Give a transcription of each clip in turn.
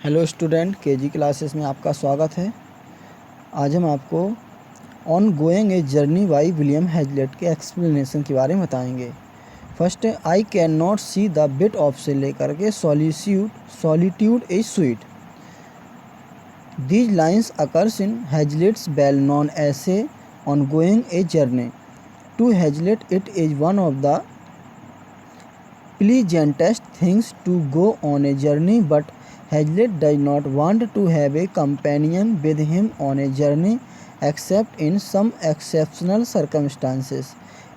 Hello student, KG classes में आपका स्वागत है। आज हम आपको on going a journey by William Hazlitt के एक्सप्लेनेशन के बारे में बताएंगे। फर्स्ट है I can not see the wit of से लेकर के solitude a sweet. These lines occurs in Hazlitt's well known essay on going a journey. To Hazlitt it is one of the pleasantest things to go on a journey, but Hazlitt does not want to have a companion with him on a journey except in some exceptional circumstances.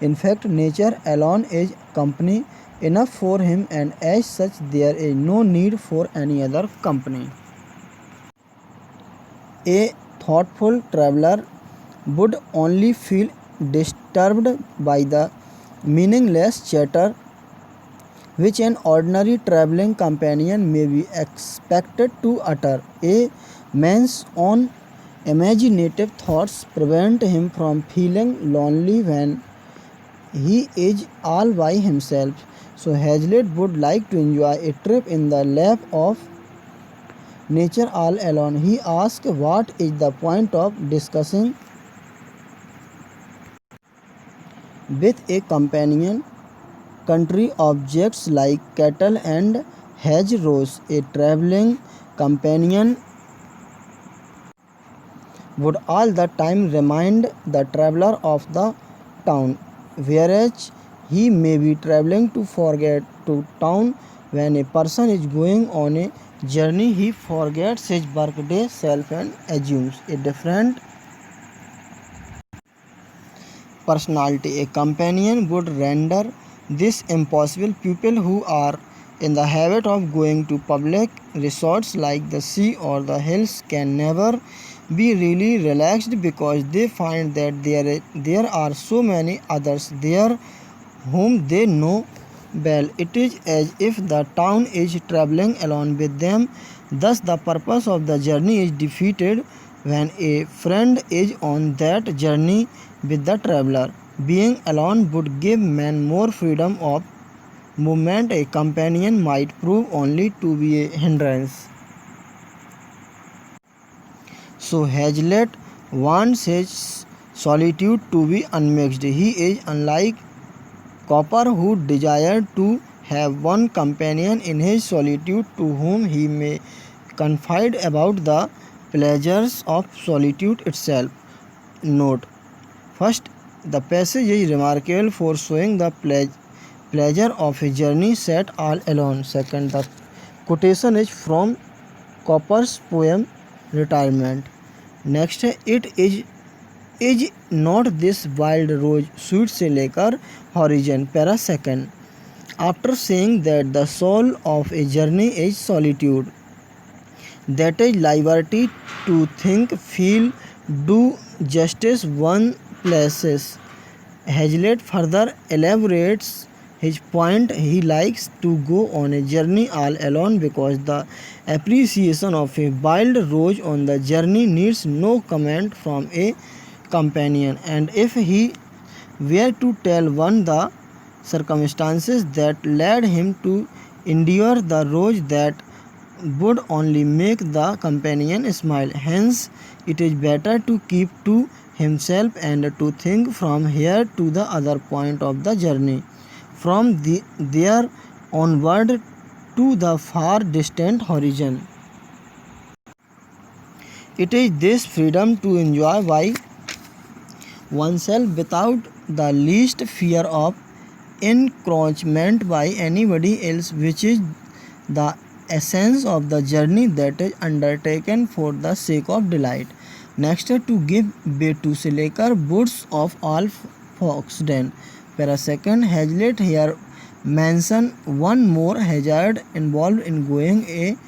In fact, nature alone is company enough for him, and as such there is no need for any other company. A thoughtful traveler would only feel disturbed by the meaningless chatter which an ordinary travelling companion may be expected to utter. A man's own imaginative thoughts prevent him from feeling lonely when he is all by himself. So Hazlitt would like to enjoy a trip in the lap of nature all alone. He asks what is the point of discussing with a companion country objects like cattle and hedgerows. A travelling companion would all the time remind the traveller of the town, whereas he may be travelling to forget to town. When a person is going on a journey, he forgets his workday self and assumes a different personality. A companion would render this impossible. People who are in the habit of going to public resorts like the sea or the hills can never be really relaxed because they find that there are so many others there whom they know well. It is as if the town is traveling along with them. Thus the purpose of the journey is defeated when a friend is on that journey with the traveler. Being alone would give man more freedom of movement. A companion might prove only to be a hindrance. So Hazlitt wants his solitude to be unmixed. He is unlike Cooper, who desired to have one companion in his solitude to whom he may confide about the pleasures of solitude itself. Note: first, the passage is remarkable for showing the pleasure of a journey set all alone. Second, the quotation is from Cooper's poem Retirement. Next है it is not this wild rose sweet से लेकर horizon. Para second. After saying that the soul of a journey is solitude, that is liberty to think, feel, do justice one places, Hazlitt further elaborates his point. He likes to go on a journey all alone because the appreciation of a wild rose on the journey needs no comment from a companion, and if he were to tell one the circumstances that led him to endure the rose, that would only make the companion smile. Hence, it is better to keep to himself and to think from here to the other point of the journey, from there onward to the far distant horizon. It is this freedom to enjoy by oneself without the least fear of encroachment by anybody else which is the essence of the journey that is undertaken for the sake of delight. Next है to give way to से लेकर woods of all Foxden. Para second, Hazlitt here mention one more hazard involved in going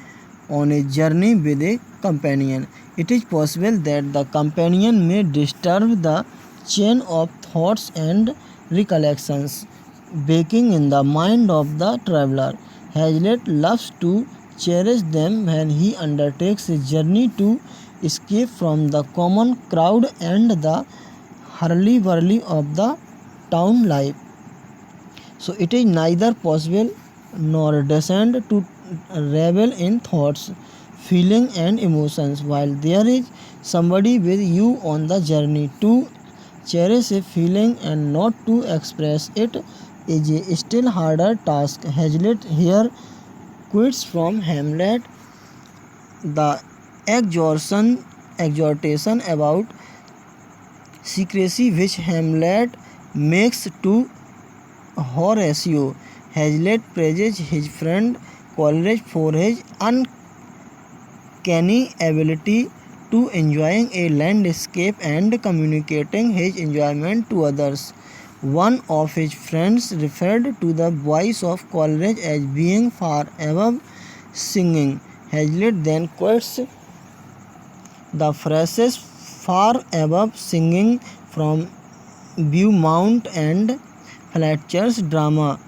on a journey with a companion. It is possible that the companion may disturb the chain of thoughts and recollections baking in the mind of the traveler. Hazlitt loves to cherish them when he undertakes a journey to escape from the common crowd and the hurly-burly of the town life. So it is neither possible nor decent to revel in thoughts, feeling and emotions. While there is somebody with you on the journey, to cherish a feeling and not to express it is a still harder task. Hazlitt here quotes from Hamlet the exhortation about secrecy which Hamlet makes to Horatio. Hazlitt praises his friend Coleridge for his uncanny ability to enjoying a landscape and communicating his enjoyment to others. One of his friends referred to the voice of Coleridge as being far above singing. Hazlitt then quotes the phrases far above singing from Beaumont and Fletcher's drama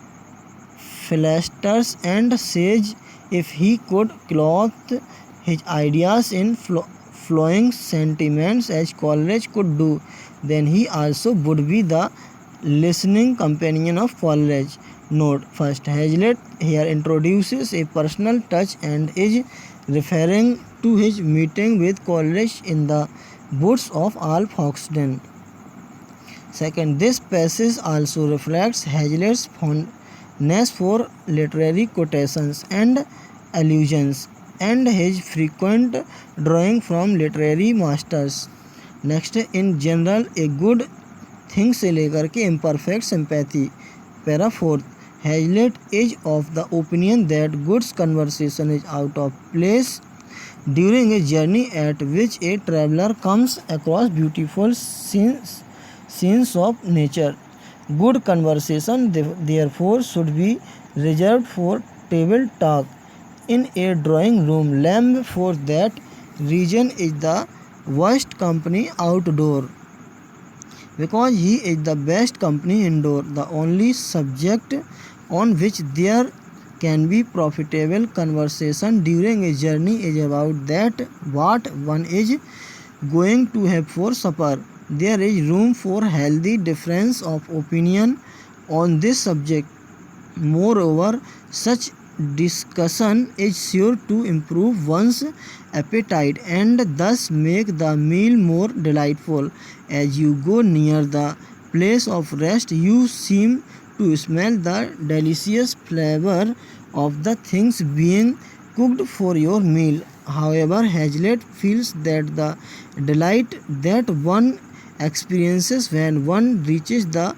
Philostratus and says if he could clothe his ideas in flowing sentiments as Coleridge could do, then he also would be the listening companion of Coleridge. Note first, Hazlitt here introduces a personal touch and is referring to his meeting with Coleridge in the woods of Alfoxden. Second, this passage also reflects Hazlitt's fondness for literary quotations and allusions and his frequent drawing from literary masters. Next, in general a good thing से लेकर के imperfect sympathy. Para 4th, Hazlitt is of the opinion that good conversation is out of place during a journey at which a traveler comes across beautiful scenes of nature. Good conversation therefore should be reserved for table talk in a drawing room. Lamb for that reason is the worst company outdoor, because he is the best company indoor. The only subject on which there can be profitable conversation during a journey is about that what one is going to have for supper. There is room for healthy difference of opinion on this subject. Moreover, such discussion is sure to improve one's appetite and thus make the meal more delightful. As you go near the place of rest, you seem to smell the delicious flavor of the things being cooked for your meal. However, Hazlitt feels that the delight that one experiences when one reaches the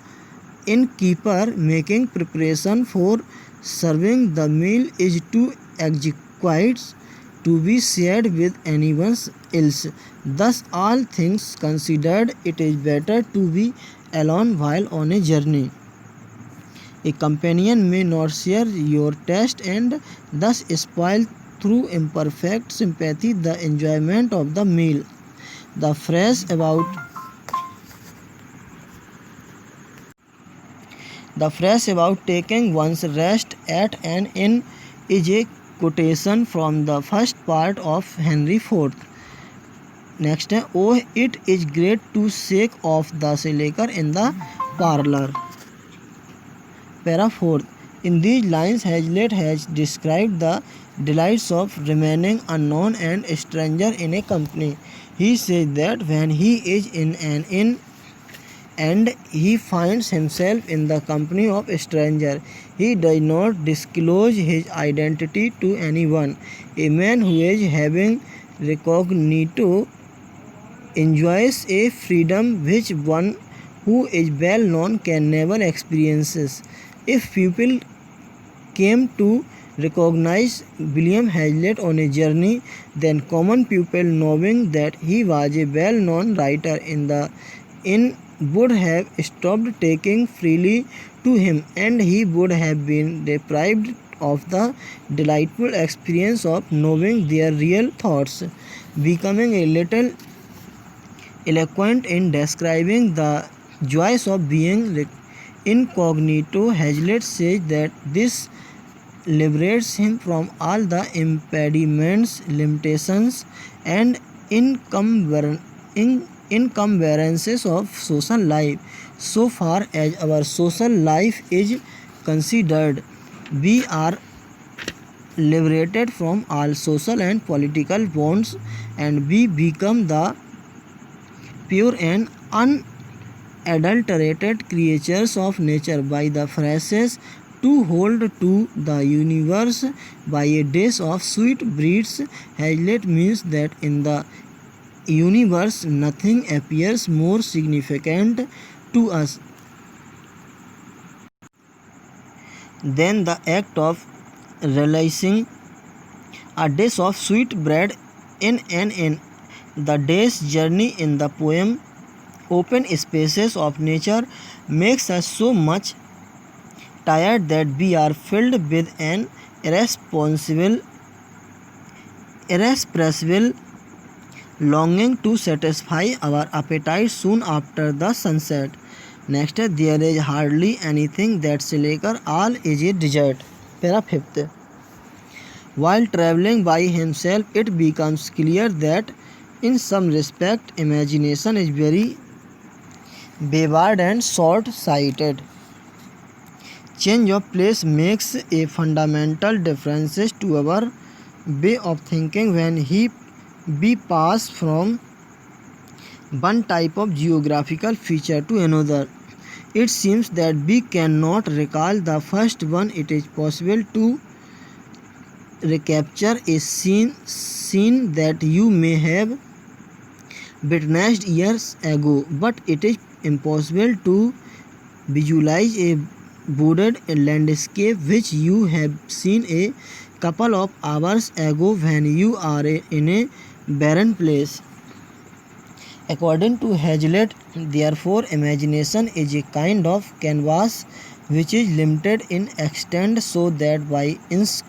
innkeeper making preparation for serving the meal is too exquisite to be shared with anyone else. Thus, all things considered, it is better to be alone while on a journey. A companion may not share your taste and thus spoil through imperfect sympathy the enjoyment of the meal. The phrase about taking one's rest at an inn is a quotation from the first part of Henry IV. Next, oh, it is great to shake off the liquor in the parlor. Para 4. In these lines, Hazlitt has described the delights of remaining unknown and a stranger in a company. He says that when he is in an inn and he finds himself in the company of a stranger, he does not disclose his identity to anyone. A man who is having recognito enjoys a freedom which one who is well known can never experience. If people came to recognize William Hazlitt on a journey, then common people, knowing that he was a well-known writer in the inn, would have stopped taking freely to him, and he would have been deprived of the delightful experience of knowing their real thoughts. Becoming a little eloquent in describing the joys of being incognito, Hazlitt says that this liberates him from all the impediments, limitations, and encumbrances of social life. So far as our social life is considered, we are liberated from all social and political bonds, and we become the pure and unadulterated creatures of nature. By the phrases to hold to the universe by a dish of sweet breads, Hazlitt means that in the universe nothing appears more significant to us than the act of realizing a dish of sweet bread in an inn. The day's journey in the poem open spaces of nature makes us so much tired that we are filled with an irresponsible, irrepressible longing to satisfy our appetite soon after the sunset. Next है there is hardly anything that's liquor, all is a dessert. Para 5th. While traveling by himself, it becomes clear that in some respect imagination is very wayward and short-sighted. Change of place makes a fundamental difference to our way of thinking when we pass from one type of geographical feature to another. It seems that we cannot recall the first one. It is possible to recapture a scene that you may have witnessed years ago, but it is impossible to visualize a wooded landscape which you have seen a couple of hours ago when you are in a barren place. According to Hazlitt, therefore, imagination is a kind of canvas which is limited in extent, so that by inscribing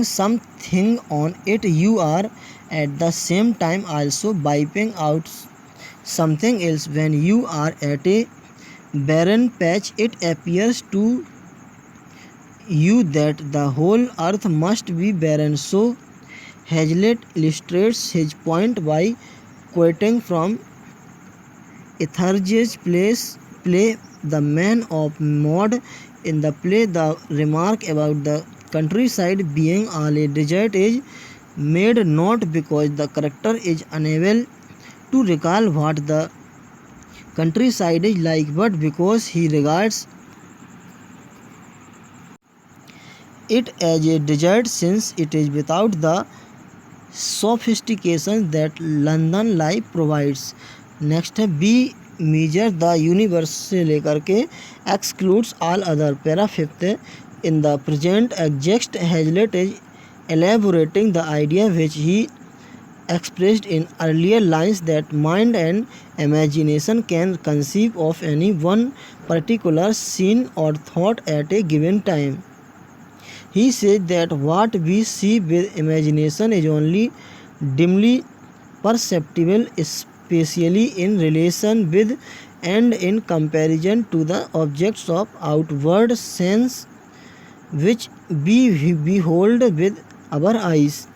something on it, you are at the same time also wiping out something else. When you are at a barren patch, it appears to you that the whole earth must be barren. So Hazlitt illustrates his point by quoting from Etheridge's play The Man of Maud. In the play, the remark about the countryside being all a desert is made not because the character is unable to recall what the countryside is like, but because he regards it as a desert, since it is without the sophistication that London life provides. Next है be major the universe से लेकर के excludes all other. Para 5th in the present extract Hazlitt is elaborating the idea which he expressed in earlier lines that mind and imagination can conceive of any one particular scene or thought at a given time. He said that what we see with imagination is only dimly perceptible, especially in relation with and in comparison to the objects of outward sense which we behold with our eyes.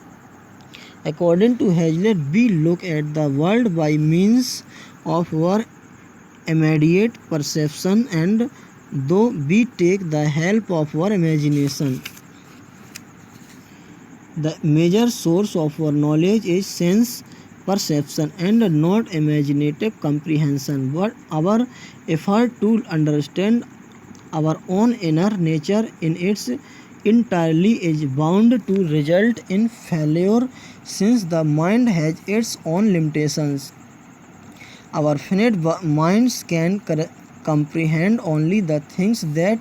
According to Hazlitt, we look at the world by means of our immediate perception, and though we take the help of our imagination, the major source of our knowledge is sense perception and not imaginative comprehension. But our effort to understand our own inner nature in its entirely is bound to result in failure, since the mind has its own limitations. Our finite minds can comprehend only the things that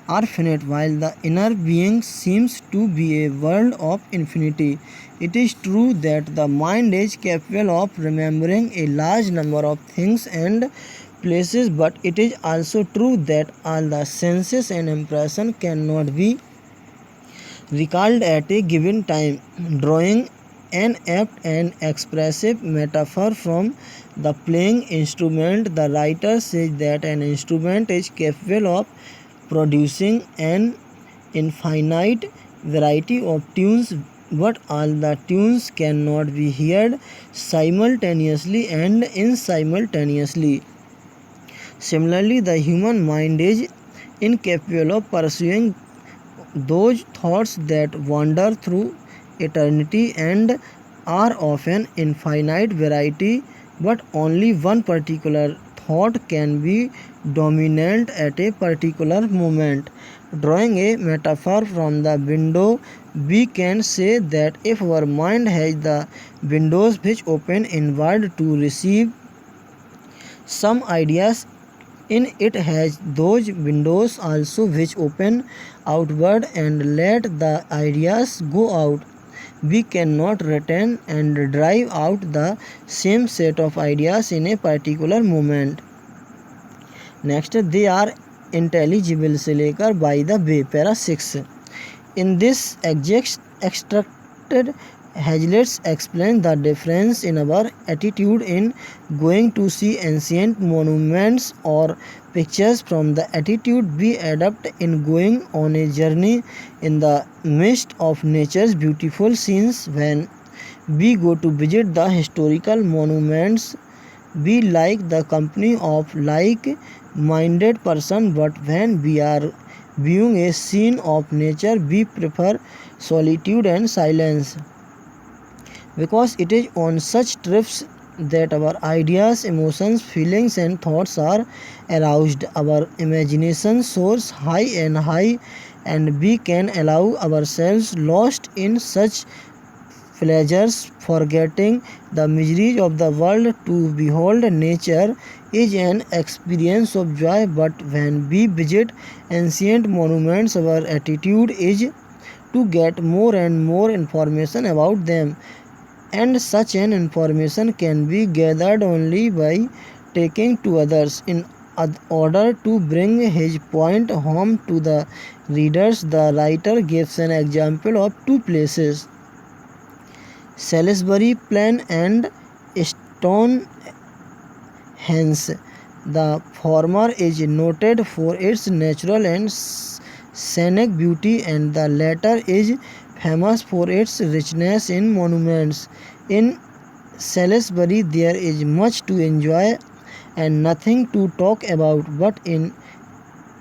are finite, while the inner being seems to be a world of infinity. It is true that the mind is capable of remembering a large number of things and places, but it is also true that all the senses and impressions cannot be recalled at a given time. Drawing an apt and expressive metaphor from the playing instrument, the writer says that an instrument is capable of producing an infinite variety of tunes, but all the tunes cannot be heard simultaneously and insimultaneously. Similarly, the human mind is incapable of pursuing those thoughts that wander through eternity and are of an infinite variety, but only one particular thought can be dominant at a particular moment. Drawing a metaphor from the window, we can say that if our mind has the windows which open inward to receive some ideas, in it has those windows also which open outward and let the ideas go out. We cannot retain and drive out the same set of ideas in a particular moment. Next they are intelligible से लेकर by the way para 6. In this extracted Hazlitt explains the difference in our attitude in going to see ancient monuments or pictures from the attitude we adopt in going on a journey in the midst of nature's beautiful scenes. When we go to visit the historical monuments, we like the company of like-minded person, but when we are viewing a scene of nature, we prefer solitude and silence, because it is on such trips that our ideas, emotions, feelings and thoughts are aroused. Our imagination soars high and high, and we can allow ourselves lost in such pleasures, forgetting the miseries of the world. To behold nature is an experience of joy, but when we visit ancient monuments, our attitude is to get more and more information about them, and such an information can be gathered only by taking to others. In order to bring his point home to the readers, the writer gives an example of two places, Salisbury Plain and Stonehenge. The former is noted for its natural and scenic beauty, and the latter is famous for its richness in monuments. In Salisbury there is much to enjoy and nothing to talk about, but in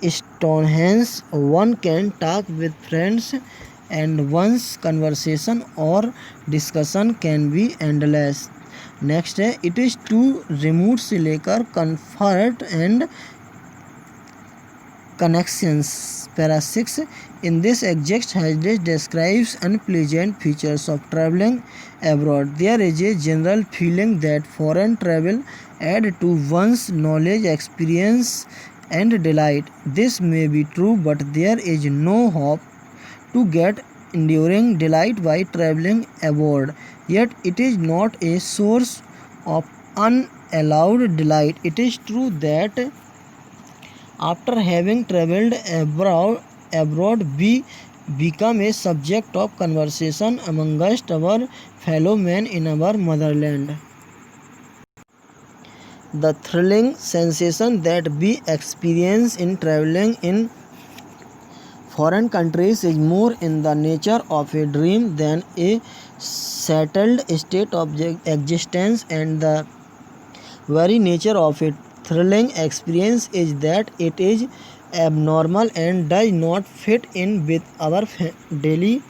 Stonehenge one can talk with friends, and one's conversation or discussion can be endless. Next है it is to remove से लेकर comfort and connections. Para 6. In this excerpt, Hazlitt describes unpleasant features of traveling abroad. There is a general feeling that foreign travel adds to one's knowledge, experience, and delight. This may be true, but there is no hope to get enduring delight by traveling abroad. Yet it is not a source of unallowed delight. It is true that after having travelled abroad, we become a subject of conversation amongst our fellow men in our motherland. The thrilling sensation that we experience in travelling in foreign countries is more in the nature of a dream than a settled state of existence, and the very nature of a thrilling experience is that it is abnormal and does not fit in with our daily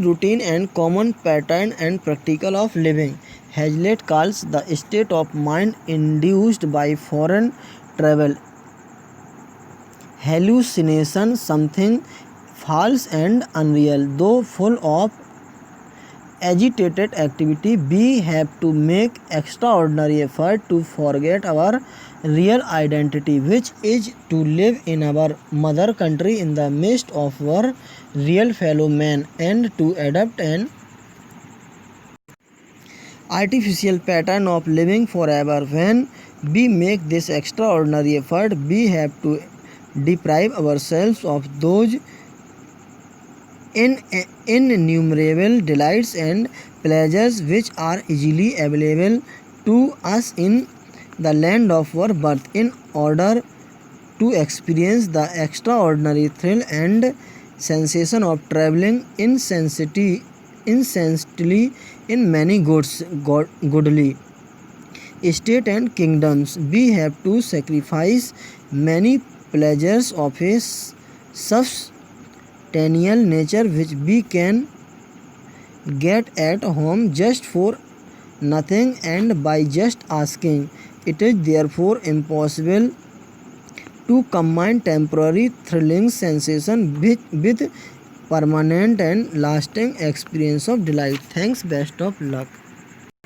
routine and common pattern and practical of living. Hazlitt calls the state of mind induced by foreign travel hallucination, something false and unreal. Though full of agitated activity, we have to make extraordinary effort to forget our real identity, which is to live in our mother country in the midst of our real fellow men, and to adopt an artificial pattern of living forever. When we make this extraordinary effort, we have to deprive ourselves of those innumerable delights and pleasures which are easily available to us in the land of our birth, in order to experience the extraordinary thrill and sensation of travelling incessantly in many goodly states and kingdoms. We have to sacrifice many pleasures of a substantial nature which we can get at home just for nothing and by just asking. It is therefore impossible to combine temporary thrilling sensation with permanent and lasting experience of delight. Thanks, best of luck.